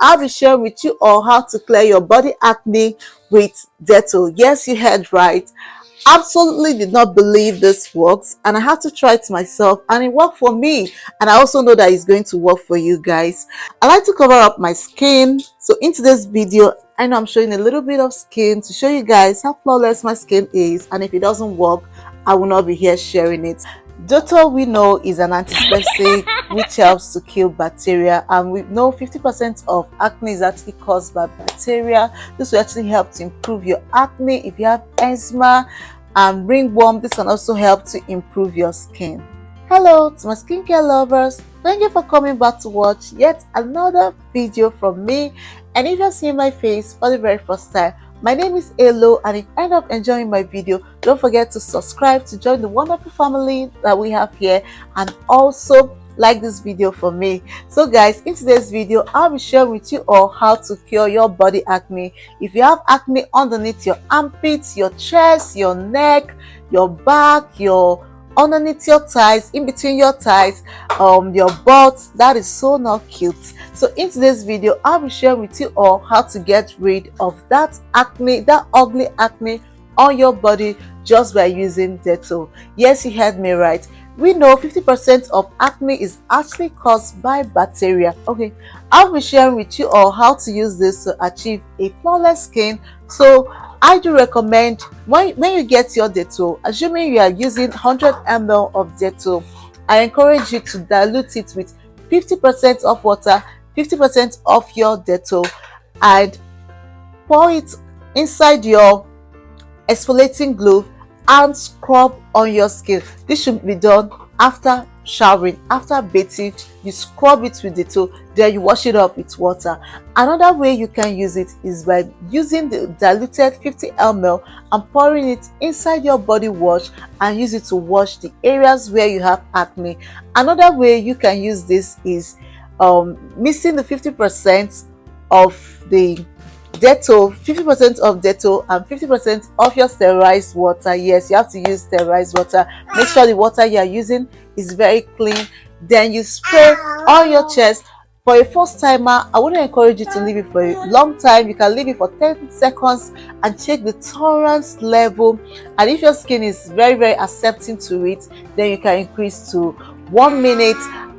I'll be sharing with you all how to clear your body acne with Dettol. Yes, you heard right. Absolutely did not believe this works, and I had to try it myself, and it worked for me. And I also know that it's going to work for you guys. I like to cover up my skin, so in today's video I know I'm showing a little bit of skin to show you guys how flawless my skin is, and if it doesn't work, I will not be here sharing it. Dettol, we know, is an antiseptic which helps to kill bacteria, and we know 50% of acne is actually caused by bacteria. This will actually help to improve your acne. If you have eczema and ringworm, this can also help to improve your skin. Hello to my skincare lovers, thank you for coming back to watch yet another video from me. And if you're seeing my face for the very first time, my name is Elo, and if you end up enjoying my video, don't forget to subscribe to join the wonderful family that we have here, and also like this video for me. So guys, in today's video I'll be sharing with you all how to cure your body acne. If you have acne underneath your armpits, your chest, your neck, your back, your underneath your thighs, in between your thighs, your butt, that is so not cute. So in today's video I'll be sharing with you all how to get rid of that acne, that ugly acne on your body, just by using Dettol. Yes, you heard me right. We know 50% of acne is actually caused by bacteria. Okay, I'll be sharing with you all how to use this to achieve a flawless skin. So I do recommend when you get your Dettol, assuming you are using 100 ml of Dettol, I encourage you to dilute it with 50% of water, 50% of your Dettol, and pour it inside your exfoliating glove and scrub on your skin. This should be done after showering, after bathing. You scrub it with Dettol, then you wash it off with water. Another way you can use it is by using the diluted 50 ml and pouring it inside your body wash and use it to wash the areas where you have acne. Another way you can use this is mixing the 50% of the Dettol, 50% of Dettol and 50% of your sterilized water. Yes, you have to use sterilized water. Make sure the water you are using is very clean. Then you spray on your chest. For a first timer, I wouldn't encourage you to leave it for a long time. You can leave it for 10 seconds and check the tolerance level. And if your skin is very, very accepting to it, then you can increase to 1 minute,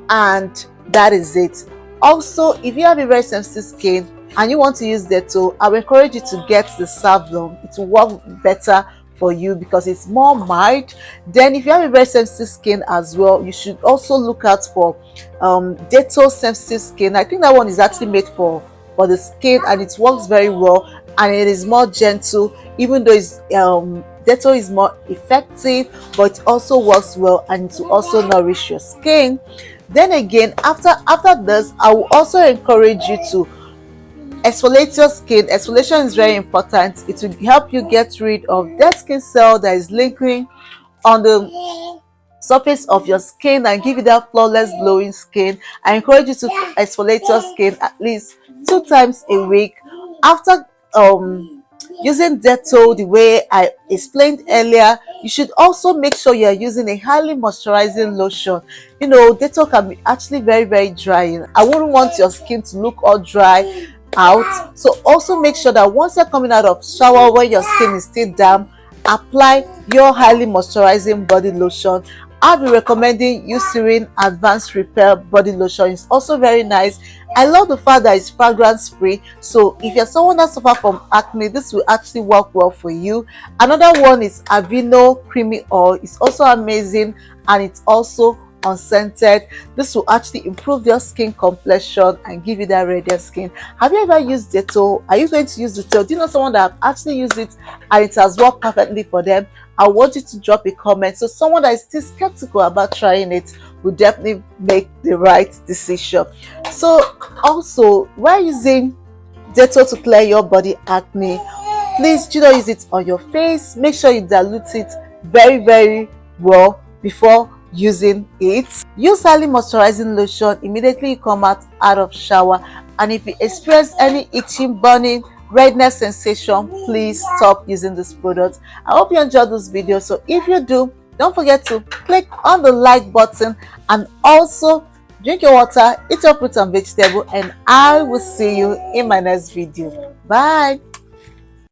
and that is it. Also, if you have a very sensitive skin and you want to use Dettol, I will encourage you to get the Savlon. It will work better for you because it's more mild. Then if you have a very sensitive skin as well, you should also look out for Dettol sensitive skin. I think that one is actually made for the skin, and it works very well, and it is more gentle, even though it's Dettol is more effective, but it also works well and it will also nourish your skin. Then again, after this, I will also encourage you to exfoliate your skin. Exfoliation is very important. It will help you get rid of dead skin cell that is lingering on the surface of your skin and give you that flawless glowing skin. I encourage you to exfoliate your skin at least 2 times a week. After using Dettol the way I explained earlier, you should also make sure you are using a highly moisturizing lotion. You know, Dettol can be actually very, very drying. I wouldn't want your skin to look all dry out. So also make sure that once you're coming out of shower, when your skin is still damp, apply your highly moisturizing body lotion. I'll be recommending Eucerin Advanced Repair body lotion. It's also very nice. I love the fact that it's fragrance free, so if you're someone that suffers from acne, this will actually work well for you. Another one is Aveeno Creamy Oil. It's also amazing, and it's also unscented. This will actually improve your skin complexion and give you that radiant skin. Have you ever used Dettol? Are you going to use Dettol? Do you know someone that actually used it and it has worked perfectly for them? I want you to drop a comment. So someone that is still skeptical about trying it will definitely make the right decision. So also, while using Dettol to clear your body acne, please do not use it on your face. Make sure you dilute it very, very well before using it. Use highly moisturizing lotion immediately you come out of shower, and if you experience any itching, burning, redness sensation, please stop using this product. I hope you enjoyed this video. So if you do, don't forget to click on the like button and also Drink your water, eat your fruits and vegetable, and I will see you in my next video. Bye.